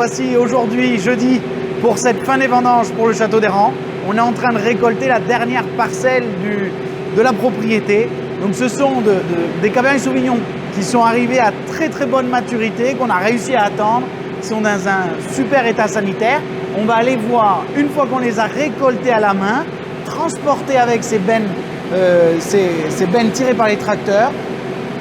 voici aujourd'hui, jeudi, pour cette fin des vendanges pour le Château d'Hérens. On est en train de récolter la dernière parcelle de la propriété. Donc ce sont des Cabernet Sauvignon qui sont arrivés à très bonne maturité, qu'on a réussi à attendre, qui sont dans un super état sanitaire. On va aller voir, une fois qu'on les a récoltés à la main, transportés avec ces bennes tirées par les tracteurs,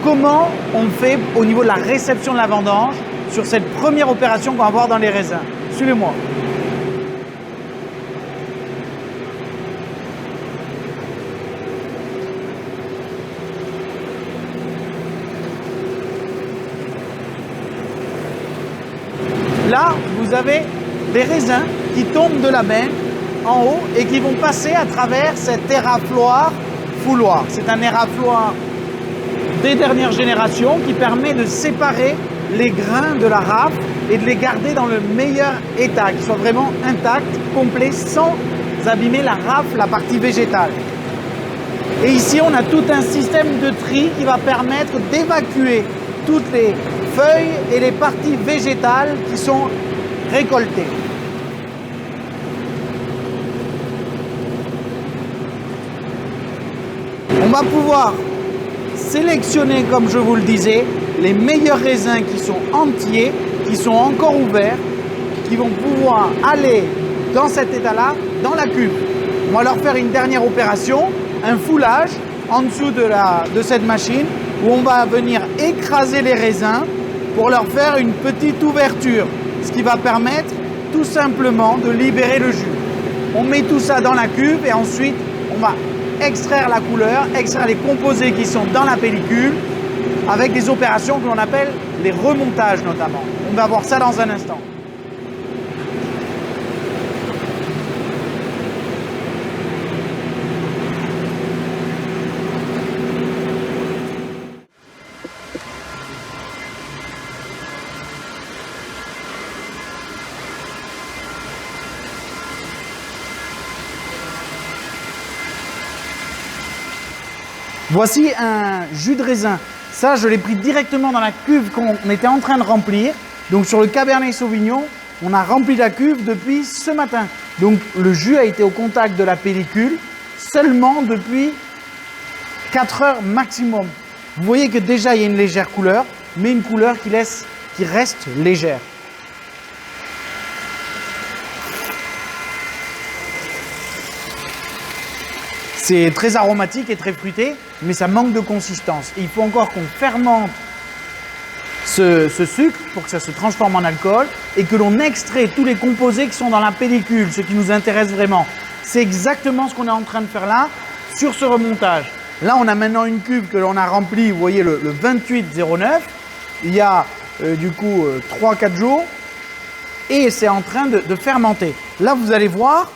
comment on fait au niveau de la réception de la vendange sur cette première opération qu'on va voir dans les raisins. Suivez-moi. Là, vous avez des raisins qui tombent de la benne en haut et qui vont passer à travers cet érafloir fouloir. C'est un érafloir des dernières générations qui permet de séparer les grains de la rafle et de les garder dans le meilleur état, qu'ils soient vraiment intacts, complets, sans abîmer la rafle, la partie végétale. Et ici, on a tout un système de tri qui va permettre d'évacuer toutes les feuilles et les parties végétales qui sont récoltées. On va pouvoir sélectionner, comme je vous le disais, les meilleurs raisins qui sont entiers, qui sont encore ouverts, qui vont pouvoir aller dans cet état-là, dans la cuve. On va leur faire une dernière opération, un foulage en dessous de cette machine, où on va venir écraser les raisins pour leur faire une petite ouverture, ce qui va permettre tout simplement de libérer le jus. On met tout ça dans la cuve et ensuite on va extraire la couleur, extraire les composés qui sont dans la pellicule avec des opérations que l'on appelle les remontages notamment. On va voir ça dans un instant. Voici un jus de raisin. Ça, je l'ai pris directement dans la cuve qu'on était en train de remplir. Donc sur le Cabernet Sauvignon, on a rempli la cuve depuis ce matin. Donc le jus a été au contact de la pellicule seulement depuis 4 heures maximum. Vous voyez que déjà il y a une légère couleur, mais une couleur qui reste légère. C'est très aromatique et très fruité, mais ça manque de consistance. Et il faut encore qu'on fermente ce sucre pour que ça se transforme en alcool et que l'on extrait tous les composés qui sont dans la pellicule, ce qui nous intéresse vraiment. C'est exactement ce qu'on est en train de faire là, sur ce remontage. Là, on a maintenant une cuve que l'on a remplie, vous voyez, le 2809. Il y a du coup 3-4 jours et c'est en train de fermenter. Là, vous allez voir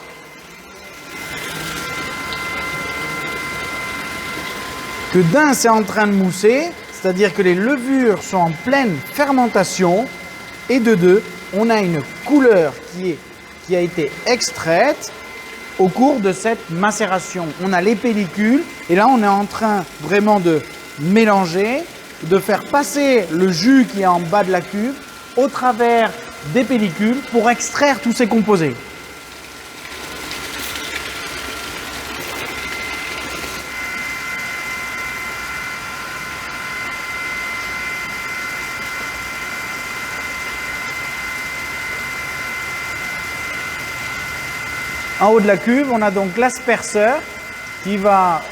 que d'un, c'est en train de mousser, c'est-à-dire que les levures sont en pleine fermentation, et de deux, on a une couleur qui a été extraite au cours de cette macération. On a les pellicules, et là on est en train vraiment de mélanger, de faire passer le jus qui est en bas de la cuve au travers des pellicules pour extraire tous ces composés. En haut de la cuve, on a donc l'asperceur qui va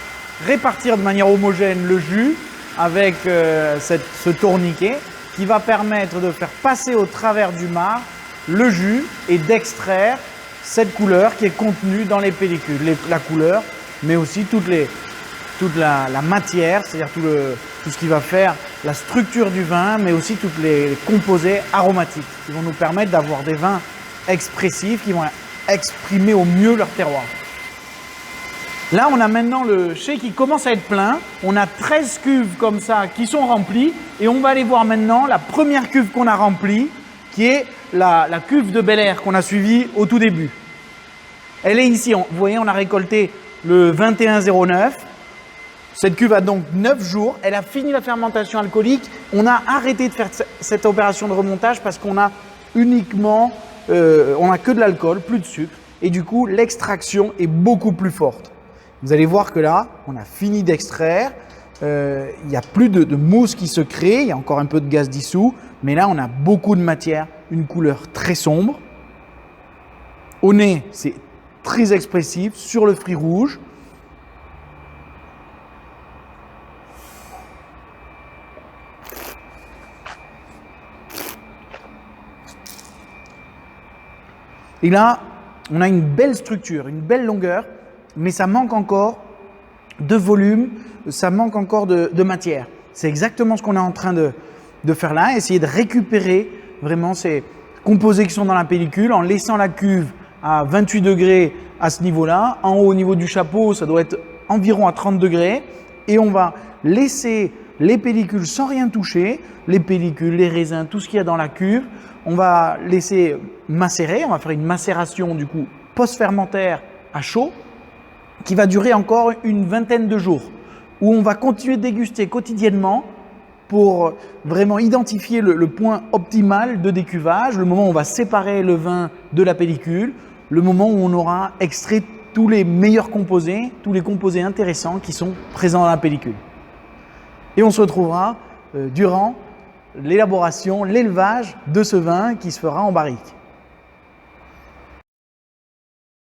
répartir de manière homogène le jus avec ce tourniquet qui va permettre de faire passer au travers du marc le jus et d'extraire cette couleur qui est contenue dans les pellicules. La couleur, mais aussi toute la matière, c'est-à-dire tout ce qui va faire la structure du vin, mais aussi tous les composés aromatiques qui vont nous permettre d'avoir des vins expressifs qui vont exprimer au mieux leur terroir. Là, on a maintenant le chai qui commence à être plein. On a 13 cuves comme ça qui sont remplies et on va aller voir maintenant la première cuve qu'on a remplie qui est la cuve de Bel Air qu'on a suivie au tout début. Elle est ici, vous voyez, on a récolté le 2109. Cette cuve a donc 9 jours. Elle a fini la fermentation alcoolique. On a arrêté de faire cette opération de remontage parce qu'on a uniquement, on n'a que de l'alcool, plus de sucre, et du coup l'extraction est beaucoup plus forte. Vous allez voir que là, on a fini d'extraire, il n'y a plus de mousse qui se crée, il y a encore un peu de gaz dissous, mais là on a beaucoup de matière, une couleur très sombre. Au nez, c'est très expressif, sur le fruit rouge. Et là, on a une belle structure, une belle longueur, mais ça manque encore de volume, ça manque encore de matière. C'est exactement ce qu'on est en train de faire là, essayer de récupérer vraiment ces composés qui sont dans la pellicule en laissant la cuve à 28 degrés à ce niveau-là. En haut, au niveau du chapeau, ça doit être environ à 30 degrés. Et on va laisser les pellicules sans rien toucher, les pellicules, les raisins, tout ce qu'il y a dans la cuve. On va laisser macérer, on va faire une macération du coup post-fermentaire à chaud qui va durer encore une vingtaine de jours où on va continuer de déguster quotidiennement pour vraiment identifier le point optimal de décuvage, le moment où on va séparer le vin de la pellicule, le moment où on aura extrait tous les meilleurs composés, tous les composés intéressants qui sont présents dans la pellicule. Et on se retrouvera durant l'élaboration, l'élevage de ce vin qui se fera en barrique.